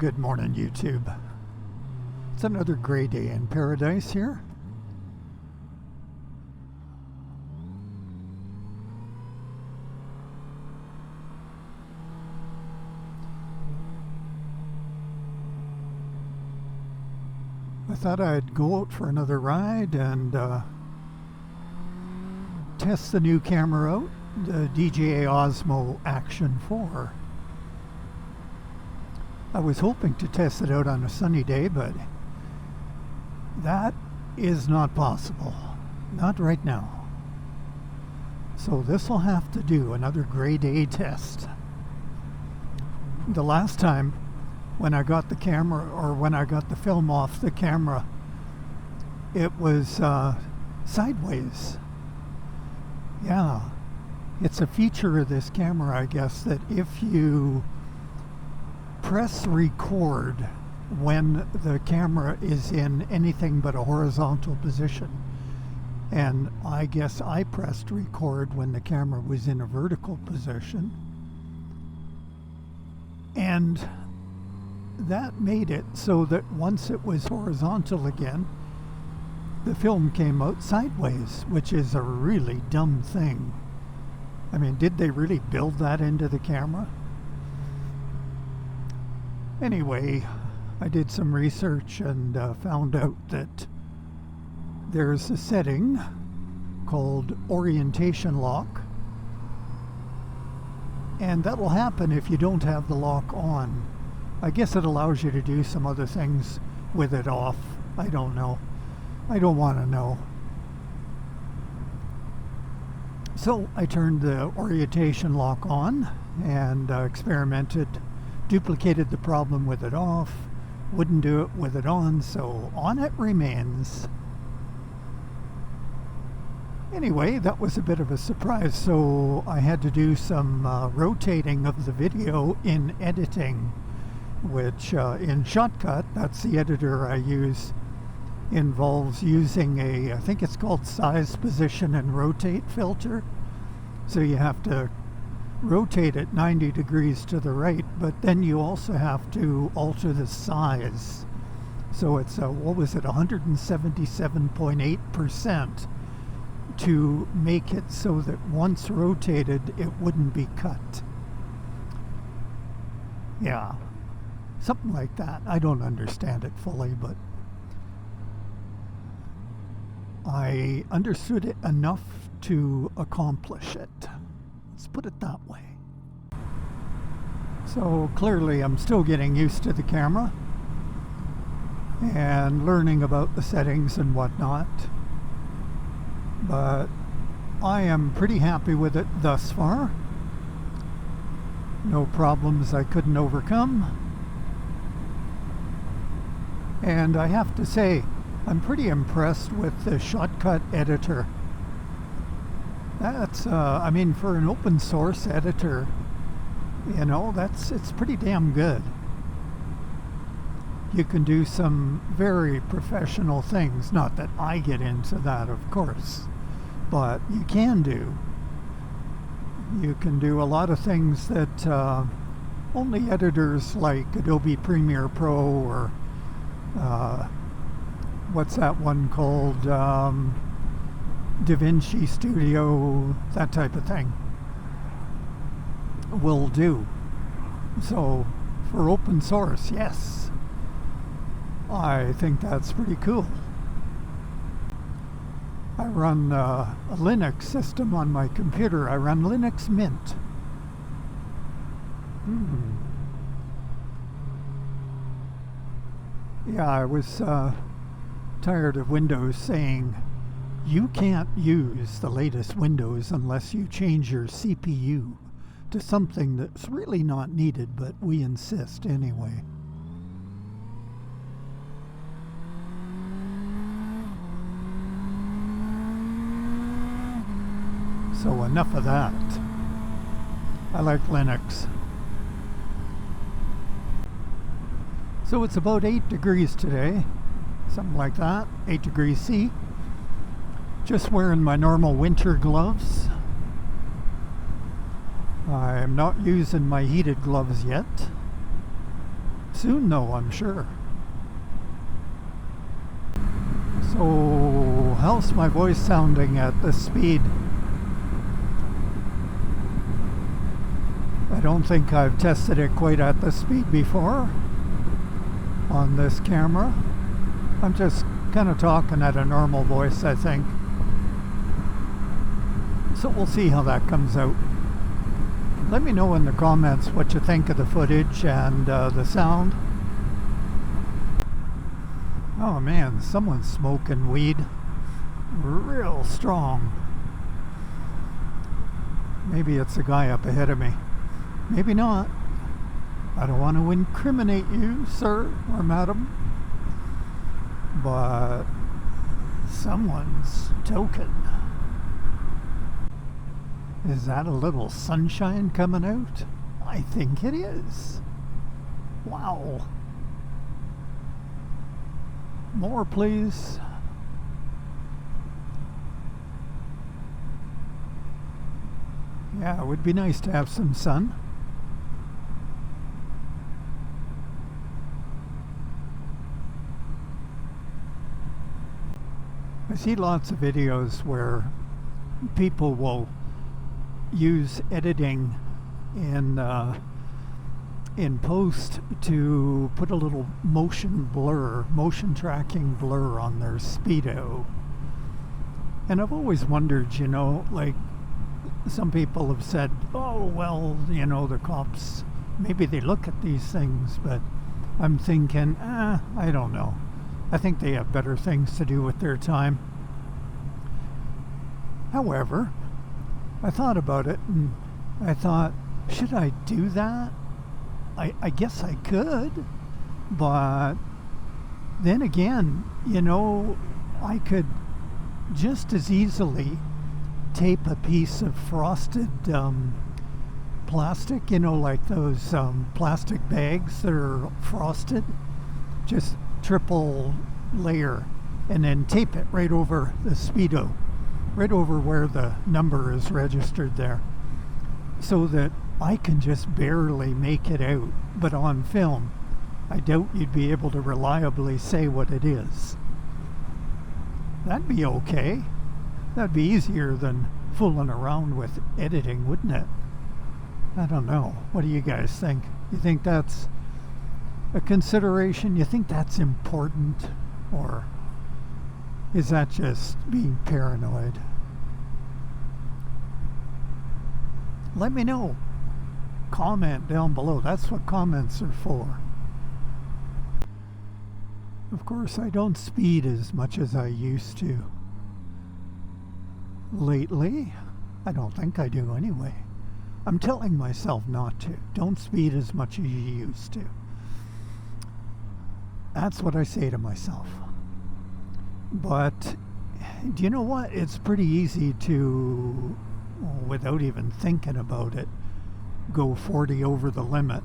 Good morning, YouTube. It's another gray day in paradise here. I thought I'd go out for another ride and test the new camera out, the DJI Action 4. I was hoping to test it out on a sunny day, but that is not possible. Not right now. So this will have to do another gray day test. The last time when I got the camera, or when I got the film off the camera, it was sideways. Yeah, it's a feature of this camera, I guess, that if you press record when the camera is in anything but a horizontal position, and I guess I pressed record when the camera was in a vertical position, and that made it so that once it was horizontal again, the film came out sideways, which is a really dumb thing. I mean, did they really build that into the camera? Anyway, I did some research and found out that there's a setting called orientation lock, and that'll happen if you don't have the lock on. I guess it allows you to do some other things with it off. I don't know. I don't want to know. So I turned the orientation lock on and experimented, duplicated the problem with it off, wouldn't do it with it on, so on it remains. Anyway, that was a bit of a surprise, so I had to do some rotating of the video in editing, which in Shotcut, that's the editor I use, involves using I think it's called size, position, and rotate filter. So you have to rotate it 90 degrees to the right, but then you also have to alter the size. So it's, 177.8% to make it so that once rotated, it wouldn't be cut. Yeah. Something like that. I don't understand it fully, but I understood it enough to accomplish it. Let's put it that way. So clearly I'm still getting used to the camera and learning about the settings and whatnot, but I am pretty happy with it thus far. No problems I couldn't overcome. And I have to say, I'm pretty impressed with the Shotcut editor. That's, I mean, for an open source editor, you know, it's pretty damn good. You can do some very professional things. Not that I get into that, of course, but you can do. You can do a lot of things that only editors like Adobe Premiere Pro or what's that one called? DaVinci Studio, that type of thing, will do. So for open source, yes, I think that's pretty cool. I run a Linux system on my computer. I run Linux Mint. Yeah, I was tired of Windows saying you can't use the latest Windows unless you change your CPU to something that's really not needed, but we insist anyway. So enough of that. I like Linux. So it's about 8 degrees today, something like that, 8 degrees C. Just wearing my normal winter gloves. I'm not using my heated gloves yet. soon though, I'm sure. So how's my voice sounding at this speed? I don't think I've tested it quite at this speed before on this camera. I'm just kind of talking at a normal voice, I think. So we'll see how that comes out. Let me know in the comments what you think of the footage and the sound. Oh man, someone's smoking weed real strong. Maybe it's a guy up ahead of me. Maybe not. I don't want to incriminate you, sir or madam, but someone's token. Is that a little sunshine coming out? I think it is. Wow. More, please. Yeah, it would be nice to have some sun. I see lots of videos where people will use editing in post to put a little motion tracking blur on their Speedo. And I've always wondered, you know, like some people have said, oh, well, you know, the cops, maybe they look at these things, but I'm thinking, I don't know. I think they have better things to do with their time. However, I thought about it and I thought, should I do that? I guess I could, but then again, you know, I could just as easily tape a piece of frosted plastic, you know, like those plastic bags that are frosted, just triple layer, and then tape it right over the Speedo, right over where the number is registered there, so that I can just barely make it out. But on film, I doubt you'd be able to reliably say what it is. That'd be okay. That'd be easier than fooling around with editing, wouldn't it? I don't know. What do you guys think? You think that's a consideration? You think that's important? Or is that just being paranoid? Let me know. Comment down below. That's what comments are for. Of course, I don't speed as much as I used to. Lately, I don't think I do anyway. I'm telling myself not to. Don't speed as much as you used to. That's what I say to myself. But do you know what? It's pretty easy to, without even thinking about it, go 40 over the limit.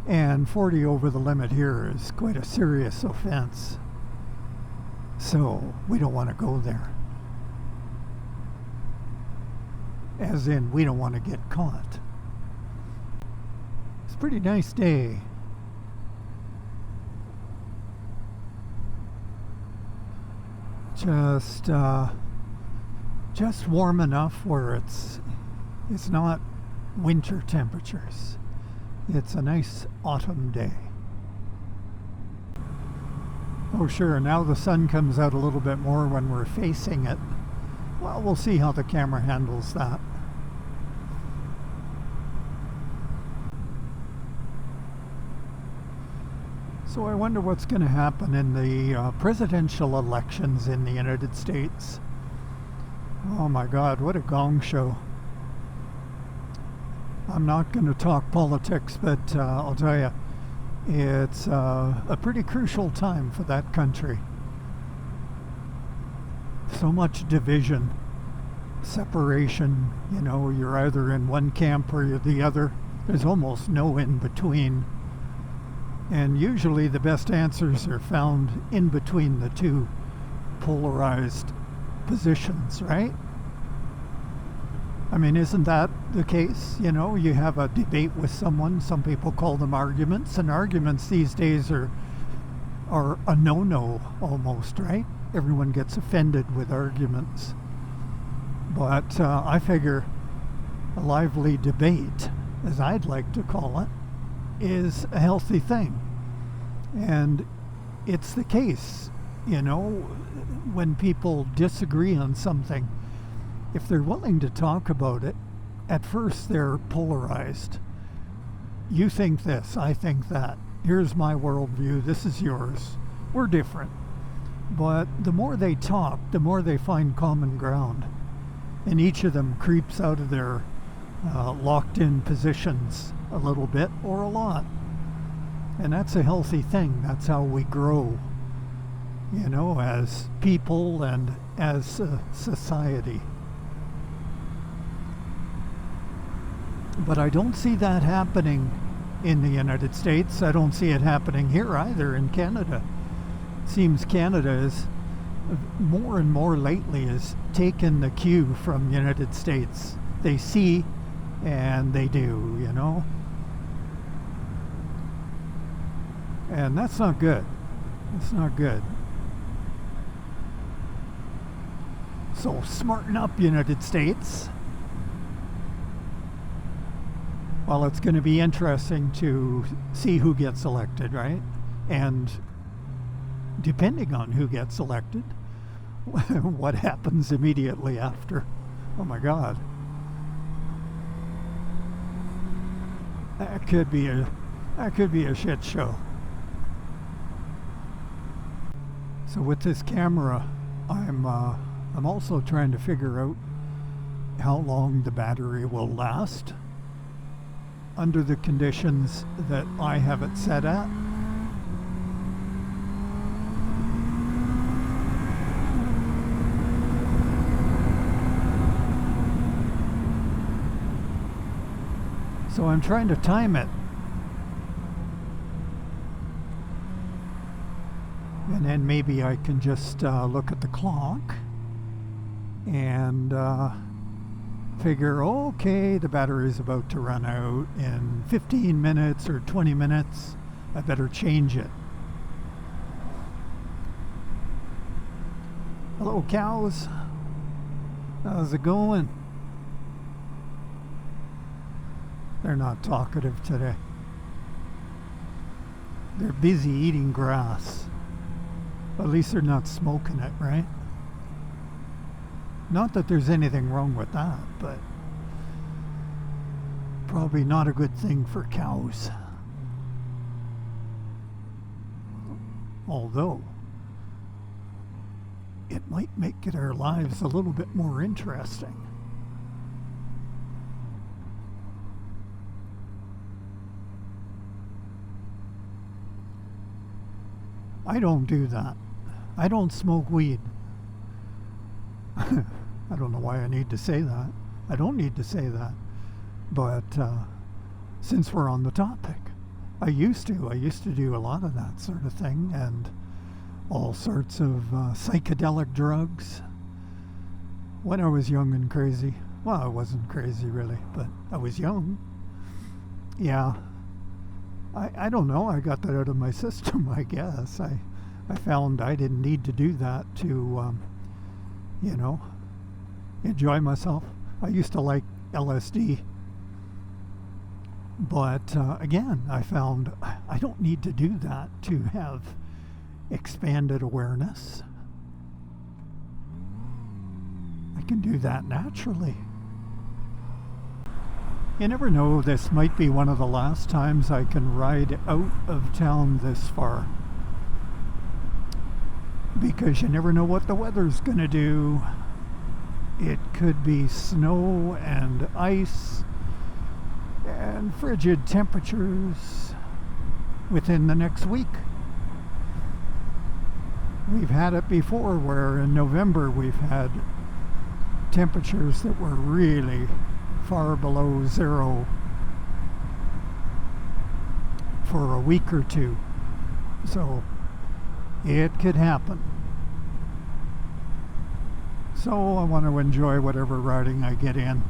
And 40 over the limit here is quite a serious offense. So we don't want to go there. As in, we don't want to get caught. It's a pretty nice day. Just warm enough where it's not winter temperatures. It's a nice autumn day. Oh sure, now the sun comes out a little bit more when we're facing it. Well, we'll see how the camera handles that. So I wonder what's going to happen in the presidential elections in the United States. Oh my God, what a gong show. I'm not going to talk politics, but I'll tell you, it's a pretty crucial time for that country. So much division, separation, you know, you're either in one camp or you're the other. There's almost no in between. And usually the best answers are found in between the two polarized positions, right? I mean, isn't that the case? You know, you have a debate with someone, some people call them arguments, and arguments these days are a no-no almost, right? Everyone gets offended with arguments. But I figure a lively debate, as I'd like to call it, is a healthy thing. And it's the case, you know, when people disagree on something, if they're willing to talk about it, at first they're polarized. You think this, I think that. Here's my worldview, this is yours. We're different. But the more they talk, the more they find common ground. And each of them creeps out of their locked in positions a little bit or a lot. And that's a healthy thing. That's how we grow, you know, as people and as a society. But I don't see that happening in the United States. I don't see it happening here either in Canada. It seems Canada is more and more lately has taken the cue from the United States. They see and they do, you know. And that's not good. It's not good. So smarten up, United States. Well, it's going to be interesting to see who gets elected, right? And depending on who gets elected, what happens immediately after. Oh my God. That could be a shit show. So with this camera, I'm also trying to figure out how long the battery will last under the conditions that I have it set at. So I'm trying to time it. And then maybe I can just look at the clock and figure, okay, the battery is about to run out in 15 minutes or 20 minutes. I better change it. Hello, cows. How's it going? They're not talkative today. They're busy eating grass. At least they're not smoking it, right? Not that there's anything wrong with that, but probably not a good thing for cows. Although, it might make their lives a little bit more interesting. I don't do that. I don't smoke weed. I don't know why I need to say that. I don't need to say that. But since we're on the topic, I used to do a lot of that sort of thing, and all sorts of psychedelic drugs when I was young and crazy. Well, I wasn't crazy really, but I was young. Yeah. I don't know. I got that out of my system, I guess. I found I didn't need to do that to, you know, enjoy myself. I used to like LSD. But again, I found I don't need to do that to have expanded awareness. I can do that naturally. You never know, this might be one of the last times I can ride out of town this far. Because you never know what the weather's going to do. It could be snow and ice and frigid temperatures within the next week. We've had it before where in November we've had temperatures that were really far below zero for a week or two. So it could happen. So I want to enjoy whatever riding I get in.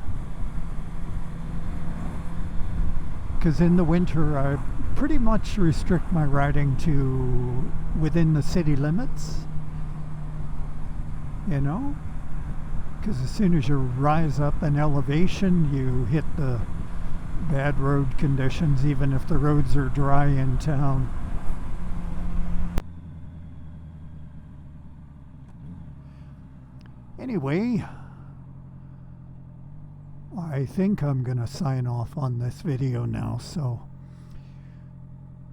because in the winter I pretty much restrict my riding to within the city limits, you know, because as soon as you rise up in elevation you hit the bad road conditions, even if the roads are dry in town. Anyway, I think I'm gonna sign off on this video now, so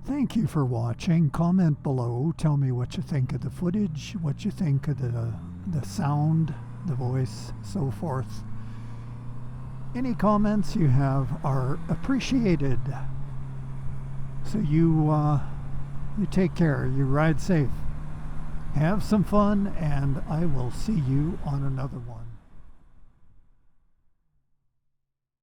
thank you for watching. Comment below, tell me what you think of the footage, what you think of the sound, the voice, so forth. Any comments you have are appreciated. So you take care, you ride safe, have some fun, and I will see you on another one.